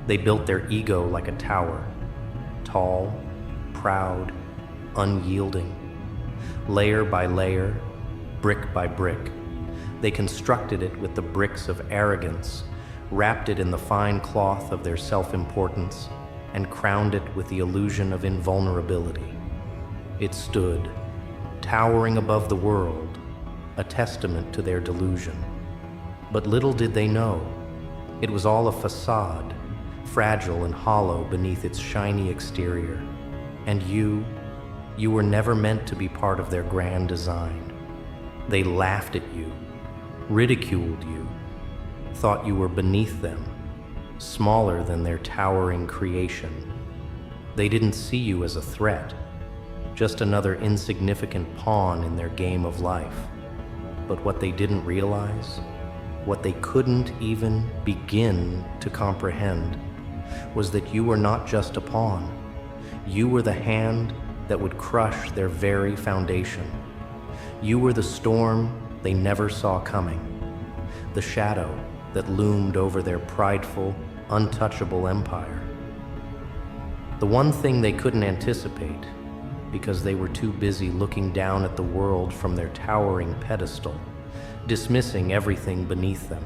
They built their ego like a tower, tall, proud, unyielding. Layer by layer, brick by brick, they constructed it with the bricks of arrogance, wrapped it in the fine cloth of their self-importance, and crowned it with the illusion of invulnerability. It stood, towering above the world, a testament to their delusion. But little did they know, it was all a facade, fragile and hollow beneath its shiny exterior. And you were never meant to be part of their grand design. They laughed at you, ridiculed you, thought you were beneath them, smaller than their towering creation. They didn't see you as a threat, just another insignificant pawn in their game of life. But what they didn't realize, what they couldn't even begin to comprehend, was that you were not just a pawn. You were the hand that would crush their very foundation. You were the storm they never saw coming, the shadow that loomed over their prideful, untouchable empire. The one thing they couldn't anticipate, because they were too busy looking down at the world from their towering pedestal, dismissing everything beneath them.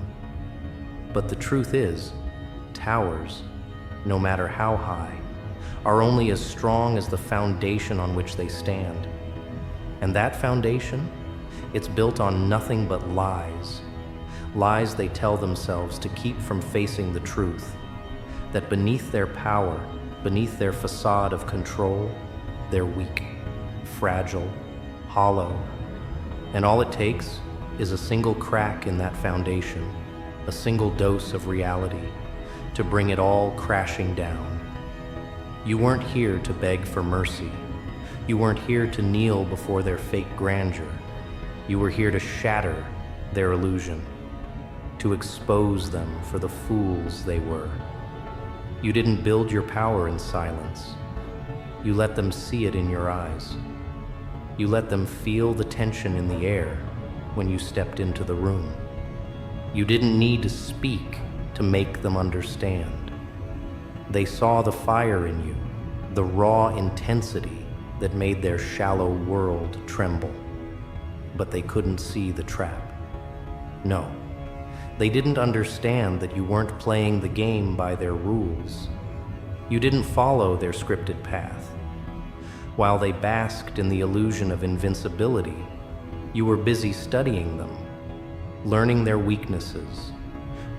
But the truth is, towers, no matter how high, are only as strong as the foundation on which they stand. And that foundation, it's built on nothing but lies. Lies they tell themselves to keep from facing the truth, that beneath their power, beneath their facade of control, they're weak, fragile, hollow. And all it takes is a single crack in that foundation, a single dose of reality, to bring it all crashing down. You weren't here to beg for mercy. You weren't here to kneel before their fake grandeur. You were here to shatter their illusion, to expose them for the fools they were. You didn't build your power in silence. You let them see it in your eyes. You let them feel the tension in the air when you stepped into the room. You didn't need to speak to make them understand. They saw the fire in you, the raw intensity that made their shallow world tremble. But they couldn't see the trap. No, they didn't understand that you weren't playing the game by their rules. You didn't follow their scripted path. While they basked in the illusion of invincibility, you were busy studying them, learning their weaknesses,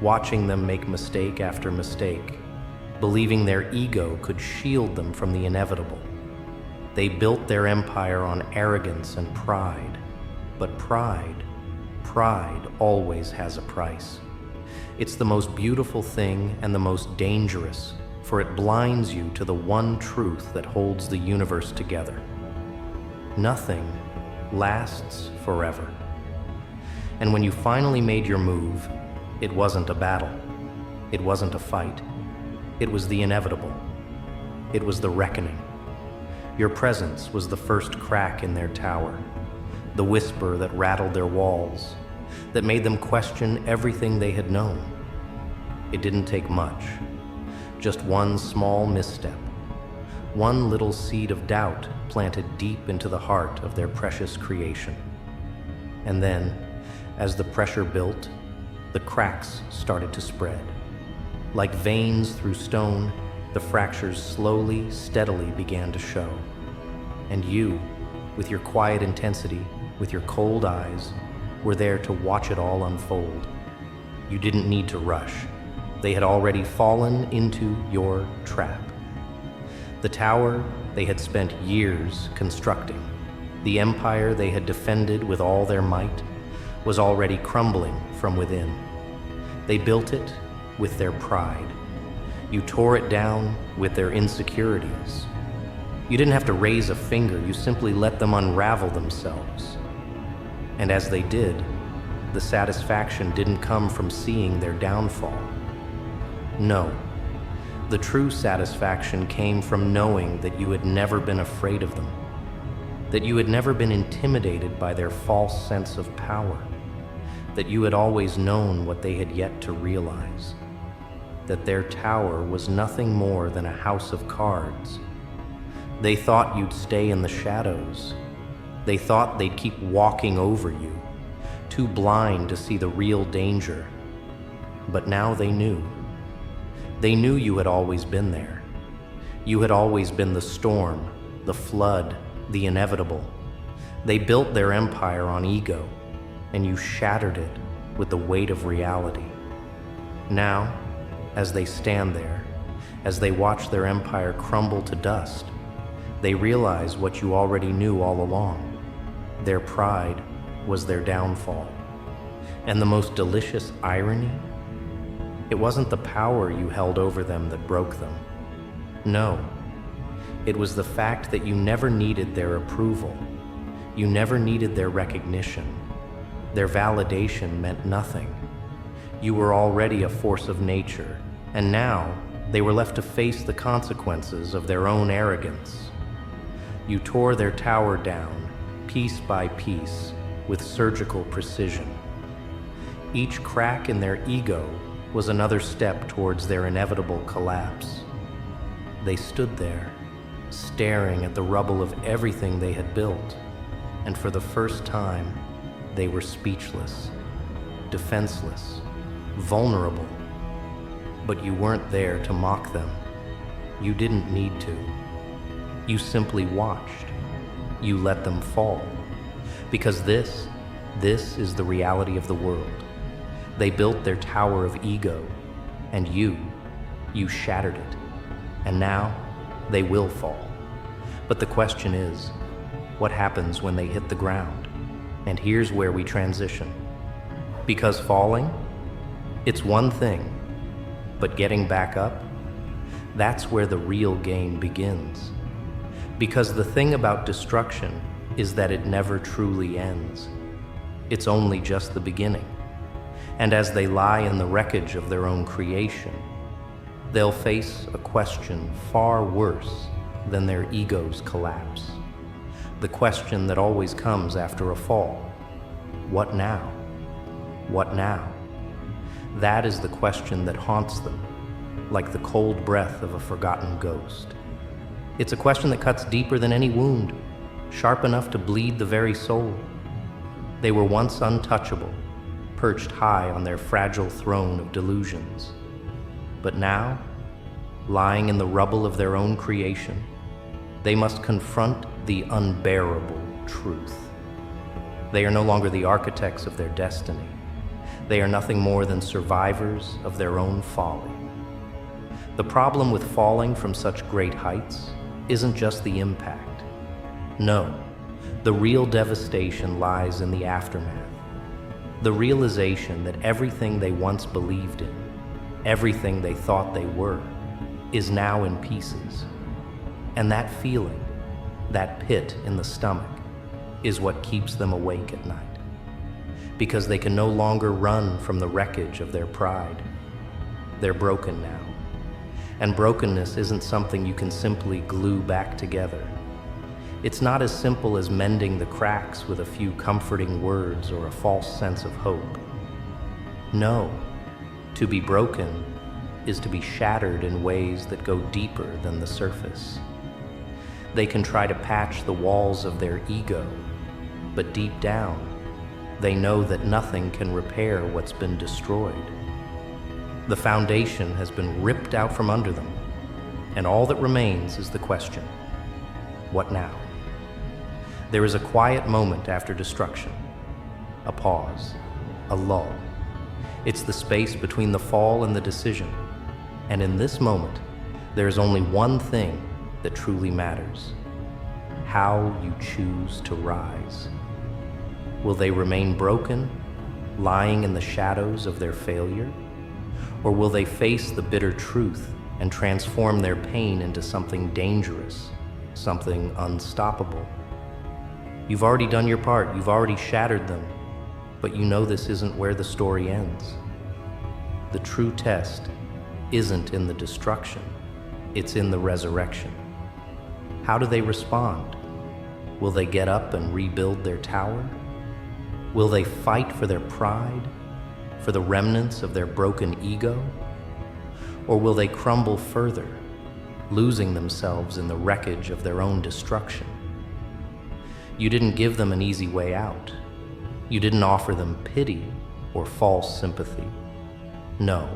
watching them make mistake after mistake, believing their ego could shield them from the inevitable. They built their empire on arrogance and pride, but pride always has a price. It's the most beautiful thing and the most dangerous, for it blinds you to the one truth that holds the universe together. Nothing lasts forever. And when you finally made your move, it wasn't a battle. It wasn't a fight. It was the inevitable. It was the reckoning. Your presence was the first crack in their tower, the whisper that rattled their walls, that made them question everything they had known. It didn't take much, just one small misstep, one little seed of doubt planted deep into the heart of their precious creation. And then, as the pressure built, the cracks started to spread. Like veins through stone, the fractures slowly, steadily began to show. And you, with your quiet intensity, with your cold eyes, were there to watch it all unfold. You didn't need to rush. They had already fallen into your trap. The tower they had spent years constructing, the empire they had defended with all their might, was already crumbling from within. They built it with their pride. You tore it down with their insecurities. You didn't have to raise a finger, you simply let them unravel themselves. And as they did, the satisfaction didn't come from seeing their downfall. No, the true satisfaction came from knowing that you had never been afraid of them, that you had never been intimidated by their false sense of power, that you had always known what they had yet to realize. that their tower was nothing more than a house of cards. They thought you'd stay in the shadows. They thought they'd keep walking over you, too blind to see the real danger. But now they knew. They knew you had always been there. You had always been the storm, the flood, the inevitable. They built their empire on ego, and you shattered it with the weight of reality. Now, as they stand there, as they watch their empire crumble to dust, they realize what you already knew all along. Their pride was their downfall. And the most delicious irony? It wasn't the power you held over them that broke them. No, it was the fact that you never needed their approval. You never needed their recognition. Their validation meant nothing. You were already a force of nature, and now they were left to face the consequences of their own arrogance. You tore their tower down, piece by piece, with surgical precision. Each crack in their ego was another step towards their inevitable collapse. They stood there, staring at the rubble of everything they had built, and for the first time, they were speechless, defenseless, vulnerable. But you weren't there to mock them. You didn't need to. You simply watched. You let them fall. Because this is the reality of the world. They built their tower of ego, and you shattered it. And now, they will fall. But the question is, what happens when they hit the ground? And here's where we transition. Because falling, it's one thing, but getting back up, that's where the real game begins. Because the thing about destruction is that it never truly ends. It's only just the beginning. And as they lie in the wreckage of their own creation, they'll face a question far worse than their ego's collapse. The question that always comes after a fall. What now? What now? That is the question that haunts them, like the cold breath of a forgotten ghost. It's a question that cuts deeper than any wound, sharp enough to bleed the very soul. They were once untouchable, perched high on their fragile throne of delusions. But now, lying in the rubble of their own creation, they must confront the unbearable truth. They are no longer the architects of their destiny. They are nothing more than survivors of their own folly. The problem with falling from such great heights isn't just the impact. No, the real devastation lies in the aftermath. The realization that everything they once believed in, everything they thought they were, is now in pieces. And that feeling, that pit in the stomach, is what keeps them awake at night. Because they can no longer run from the wreckage of their pride. They're broken now. And brokenness isn't something you can simply glue back together. It's not as simple as mending the cracks with a few comforting words or a false sense of hope. No, to be broken is to be shattered in ways that go deeper than the surface. They can try to patch the walls of their ego, but deep down, they know that nothing can repair what's been destroyed. The foundation has been ripped out from under them, and all that remains is the question, what now? There is a quiet moment after destruction, a pause, a lull. It's the space between the fall and the decision, and in this moment, there is only one thing that truly matters: how you choose to rise. Will they remain broken, lying in the shadows of their failure? Or will they face the bitter truth and transform their pain into something dangerous, something unstoppable? You've already done your part, you've already shattered them, but you know this isn't where the story ends. The true test isn't in the destruction, it's in the resurrection. How do they respond? Will they get up and rebuild their tower? Will they fight for their pride, for the remnants of their broken ego? Or will they crumble further, losing themselves in the wreckage of their own destruction? You didn't give them an easy way out. You didn't offer them pity or false sympathy. No,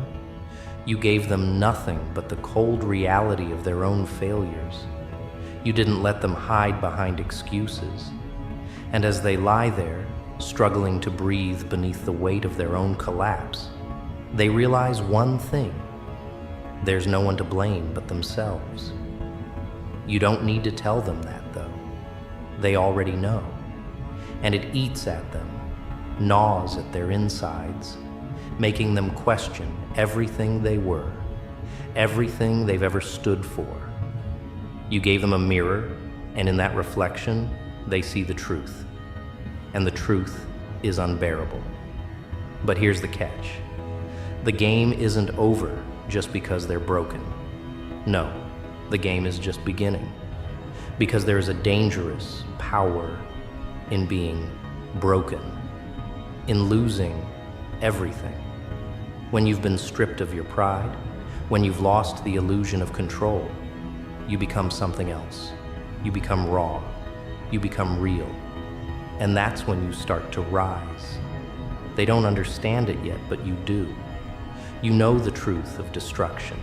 you gave them nothing but the cold reality of their own failures. You didn't let them hide behind excuses. And as they lie there, struggling to breathe beneath the weight of their own collapse, they realize one thing: there's no one to blame but themselves. You don't need to tell them that, though. They already know. And it eats at them, gnaws at their insides, making them question everything they were, everything they've ever stood for. You gave them a mirror, and in that reflection, they see the truth. And the truth is unbearable. But here's the catch. The game isn't over just because they're broken. No, the game is just beginning. Because there is a dangerous power in being broken, in losing everything. When you've been stripped of your pride, when you've lost the illusion of control, you become something else. You become raw. You become real. And that's when you start to rise. They don't understand it yet, but you do. You know the truth of destruction.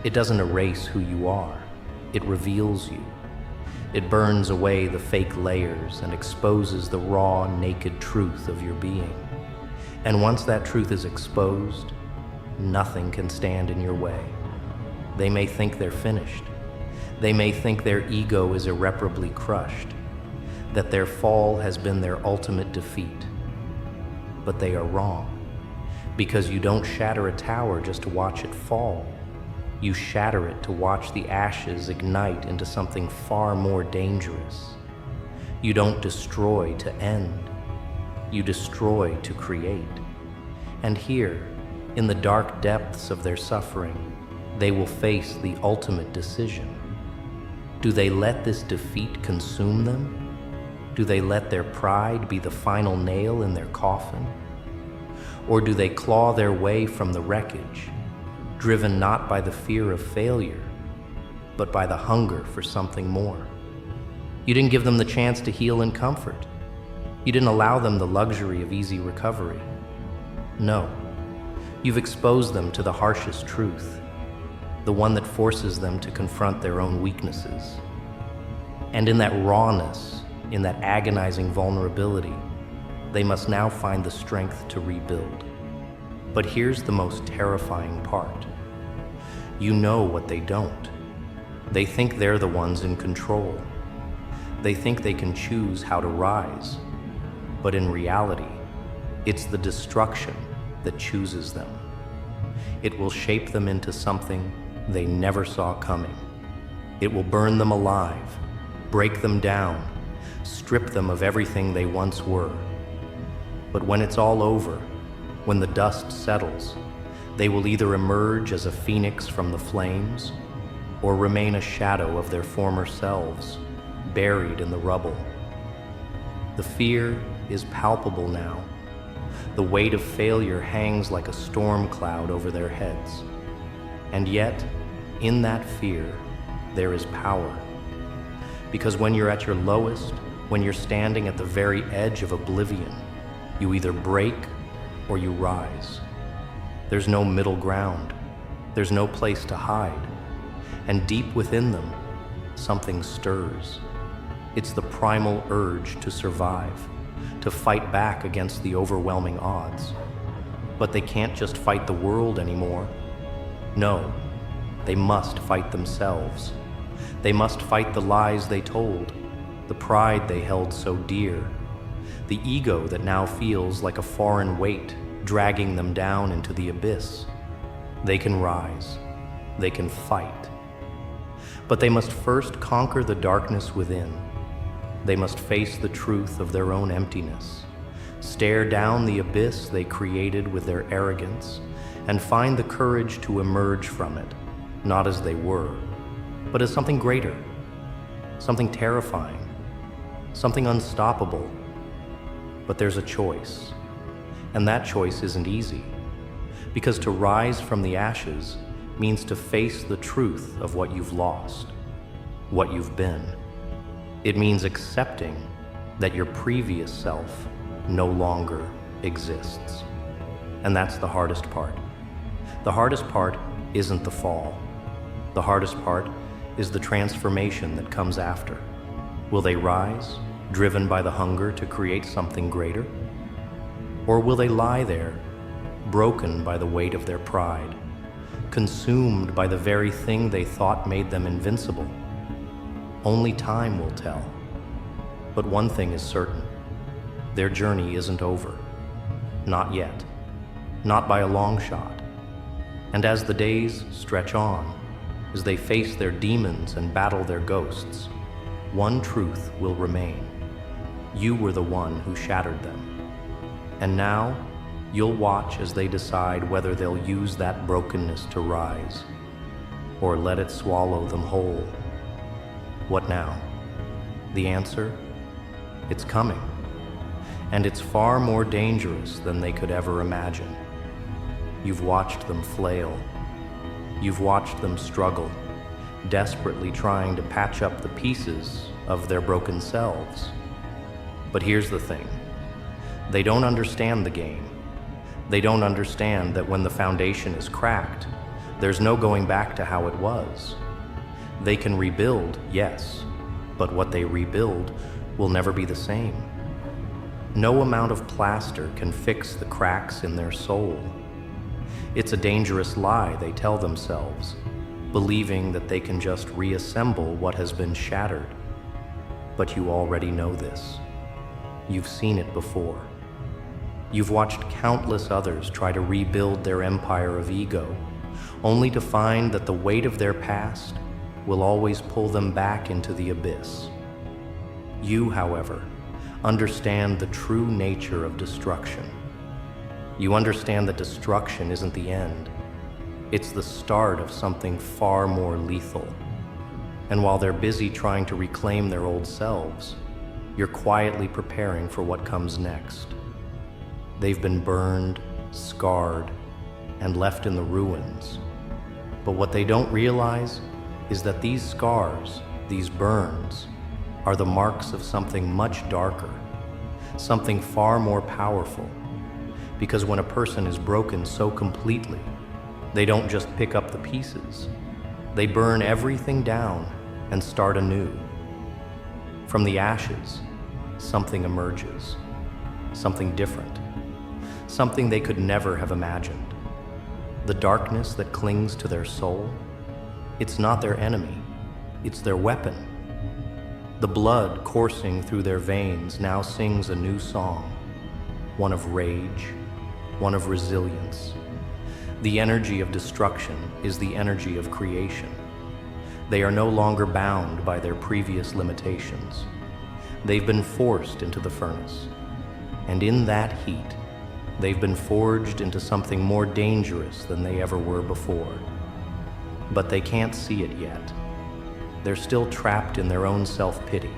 It doesn't erase who you are. It reveals you. It burns away the fake layers and exposes the raw, naked truth of your being. And once that truth is exposed, nothing can stand in your way. They may think they're finished. They may think their ego is irreparably crushed, that their fall has been their ultimate defeat. But they are wrong, because you don't shatter a tower just to watch it fall. You shatter it to watch the ashes ignite into something far more dangerous. You don't destroy to end. You destroy to create. And here, in the dark depths of their suffering, they will face the ultimate decision. Do they let this defeat consume them? Do they let their pride be the final nail in their coffin? Or do they claw their way from the wreckage, driven not by the fear of failure, but by the hunger for something more? You didn't give them the chance to heal in comfort. You didn't allow them the luxury of easy recovery. No, you've exposed them to the harshest truth, the one that forces them to confront their own weaknesses. And in that rawness, in that agonizing vulnerability, they must now find the strength to rebuild. But here's the most terrifying part. You know what they don't. They think they're the ones in control. They think they can choose how to rise. But in reality, it's the destruction that chooses them. It will shape them into something they never saw coming. It will burn them alive, break them down, strip them of everything they once were. But when it's all over, when the dust settles, they will either emerge as a phoenix from the flames or remain a shadow of their former selves, buried in the rubble. The fear is palpable now. The weight of failure hangs like a storm cloud over their heads. And yet, in that fear, there is power. Because when you're at your lowest, when you're standing at the very edge of oblivion, you either break or you rise. There's no middle ground. There's no place to hide. And deep within them, something stirs. It's the primal urge to survive, to fight back against the overwhelming odds. But they can't just fight the world anymore. No, they must fight themselves. They must fight the lies they told, the pride they held so dear, the ego that now feels like a foreign weight dragging them down into the abyss. They can rise. They can fight. But they must first conquer the darkness within. They must face the truth of their own emptiness, stare down the abyss they created with their arrogance, and find the courage to emerge from it, not as they were, but as something greater, something terrifying, something unstoppable. But there's a choice, and that choice isn't easy, because to rise from the ashes means to face the truth of what you've lost, what you've been. It means accepting that your previous self no longer exists. And that's the hardest part. The hardest part isn't the fall. The hardest part is the transformation that comes after. Will they rise, driven by the hunger to create something greater? Or will they lie there, broken by the weight of their pride, consumed by the very thing they thought made them invincible? Only time will tell. But one thing is certain: their journey isn't over. Not yet. Not by a long shot. And as the days stretch on, as they face their demons and battle their ghosts, one truth will remain. You were the one who shattered them. And now, you'll watch as they decide whether they'll use that brokenness to rise, or let it swallow them whole. What now? The answer? It's coming. And it's far more dangerous than they could ever imagine. You've watched them flail. You've watched them struggle, desperately trying to patch up the pieces of their broken selves. But here's the thing. They don't understand the game. They don't understand that when the foundation is cracked, there's no going back to how it was. They can rebuild, yes, but what they rebuild will never be the same. No amount of plaster can fix the cracks in their soul. It's a dangerous lie they tell themselves, believing that they can just reassemble what has been shattered. But you already know this. You've seen it before. You've watched countless others try to rebuild their empire of ego, only to find that the weight of their past will always pull them back into the abyss. You, however, understand the true nature of destruction. You understand that destruction isn't the end. It's the start of something far more lethal. And while they're busy trying to reclaim their old selves, you're quietly preparing for what comes next. They've been burned, scarred, and left in the ruins. But what they don't realize is that these scars, these burns, are the marks of something much darker, something far more powerful. Because when a person is broken so completely, they don't just pick up the pieces. They burn everything down and start anew. From the ashes, something emerges, something different, something they could never have imagined. The darkness that clings to their soul, it's not their enemy, it's their weapon. The blood coursing through their veins now sings a new song, one of rage, one of resilience. The energy of destruction is the energy of creation. They are no longer bound by their previous limitations. They've been forced into the furnace, and in that heat, they've been forged into something more dangerous than they ever were before. But they can't see it yet. They're still trapped in their own self-pity,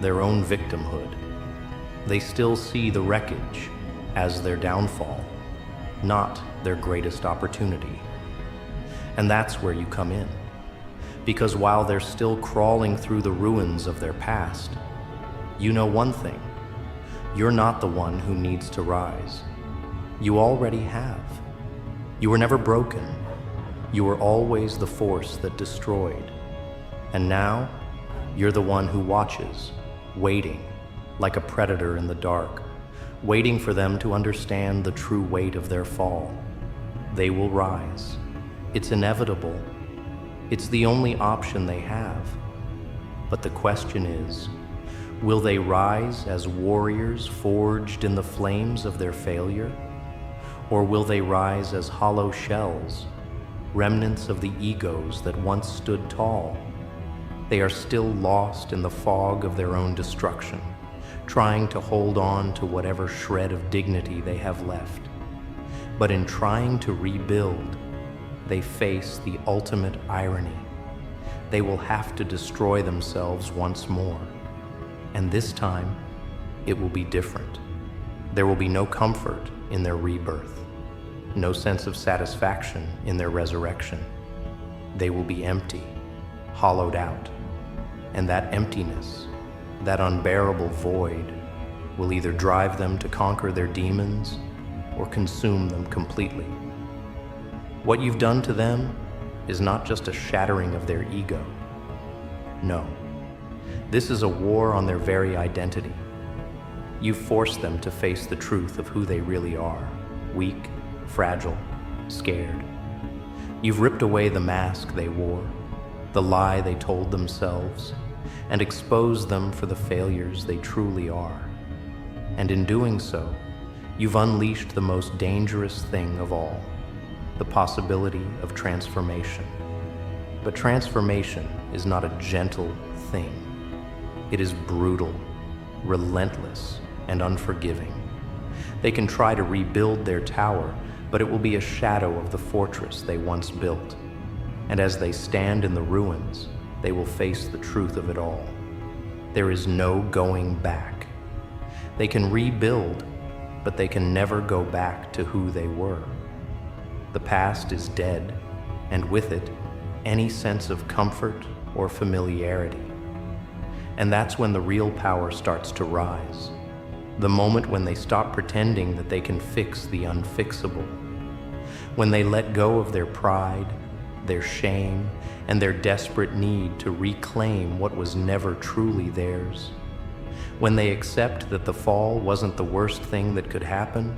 their own victimhood. They still see the wreckage as their downfall, not their greatest opportunity. And that's where you come in. Because while they're still crawling through the ruins of their past, you know one thing: you're not the one who needs to rise. You already have. You were never broken. You were always the force that destroyed. And now, you're the one who watches, waiting, like a predator in the dark, waiting for them to understand the true weight of their fall. They will rise. It's inevitable. It's the only option they have. But the question is, will they rise as warriors forged in the flames of their failure? Or will they rise as hollow shells, remnants of the egos that once stood tall? They are still lost in the fog of their own destruction, trying to hold on to whatever shred of dignity they have left. But in trying to rebuild, they face the ultimate irony. They will have to destroy themselves once more. And this time, it will be different. There will be no comfort in their rebirth. no sense of satisfaction in their resurrection. They will be empty, hollowed out, and that emptiness, that unbearable void, will either drive them to conquer their demons or consume them completely. What you've done to them is not just a shattering of their ego. No, this is a war on their very identity. You've forced them to face the truth of who they really are, weak, fragile, scared. You've ripped away the mask they wore, the lie they told themselves, and exposed them for the failures they truly are. And in doing so, you've unleashed the most dangerous thing of all, the possibility of transformation. But transformation is not a gentle thing. It is brutal, relentless, and unforgiving. They can try to rebuild their tower, but it will be a shadow of the fortress they once built. And as they stand in the ruins, they will face the truth of it all. There is no going back. They can rebuild, but they can never go back to who they were. The past is dead, and with it, any sense of comfort or familiarity. And that's when the real power starts to rise. The moment when they stop pretending that they can fix the unfixable. When they let go of their pride, their shame, and their desperate need to reclaim what was never truly theirs. When they accept that the fall wasn't the worst thing that could happen,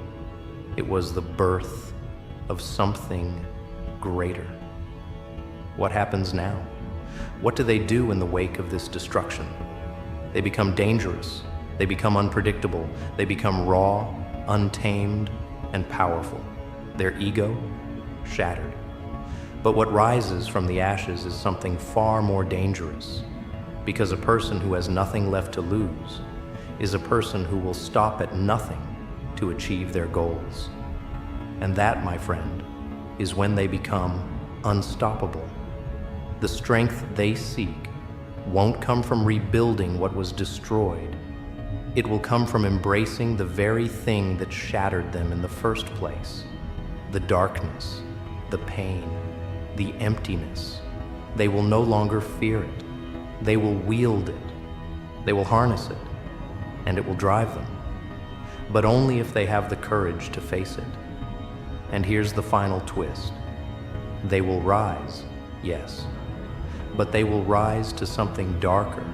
it was the birth of something greater. What happens now? What do they do in the wake of this destruction? They become dangerous, they become unpredictable, they become raw, untamed, and powerful. Their ego, shattered. But what rises from the ashes is something far more dangerous, because a person who has nothing left to lose is a person who will stop at nothing to achieve their goals. And that, my friend, is when they become unstoppable. The strength they seek won't come from rebuilding what was destroyed. It will come from embracing the very thing that shattered them in the first place. The darkness, the pain, the emptiness. They will no longer fear it. They will wield it. They will harness it, and it will drive them. But only if they have the courage to face it. And here's the final twist. They will rise, yes, but they will rise to something darker,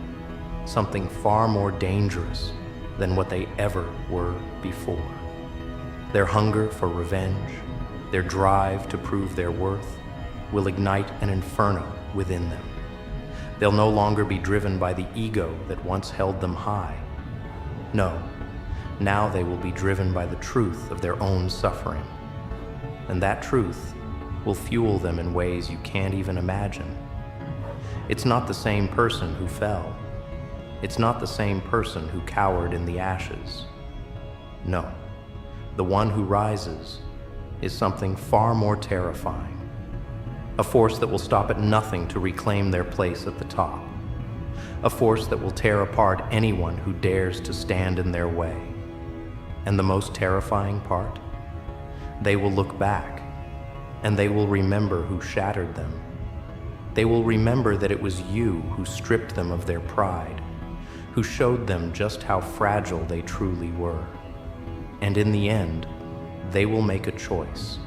something far more dangerous than what they ever were before. Their hunger for revenge, their drive to prove their worth, will ignite an inferno within them. They'll no longer be driven by the ego that once held them high. No, now they will be driven by the truth of their own suffering. And that truth will fuel them in ways you can't even imagine. It's not the same person who fell. It's not the same person who cowered in the ashes. No, the one who rises is something far more terrifying. A force that will stop at nothing to reclaim their place at the top. A force that will tear apart anyone who dares to stand in their way. And the most terrifying part? They will look back, and they will remember who shattered them. They will remember that it was you who stripped them of their pride, who showed them just how fragile they truly were. And in the end, they will make a choice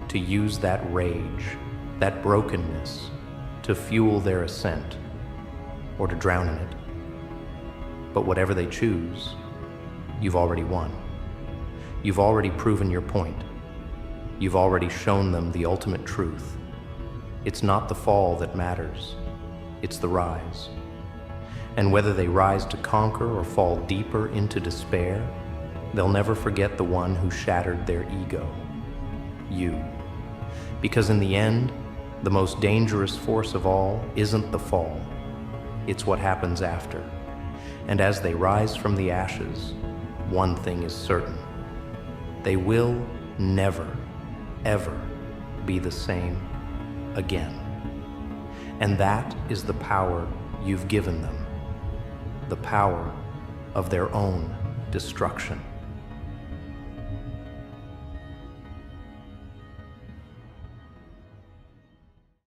to use that rage, that brokenness, to fuel their ascent, or to drown in it. But whatever they choose, you've already won. You've already proven your point. You've already shown them the ultimate truth. It's not the fall that matters, it's the rise. And whether they rise to conquer or fall deeper into despair, they'll never forget the one who shattered their ego, you. Because in the end, the most dangerous force of all isn't the fall, it's what happens after. And as they rise from the ashes, one thing is certain. They will never, ever be the same again. And that is the power you've given them, the power of their own destruction.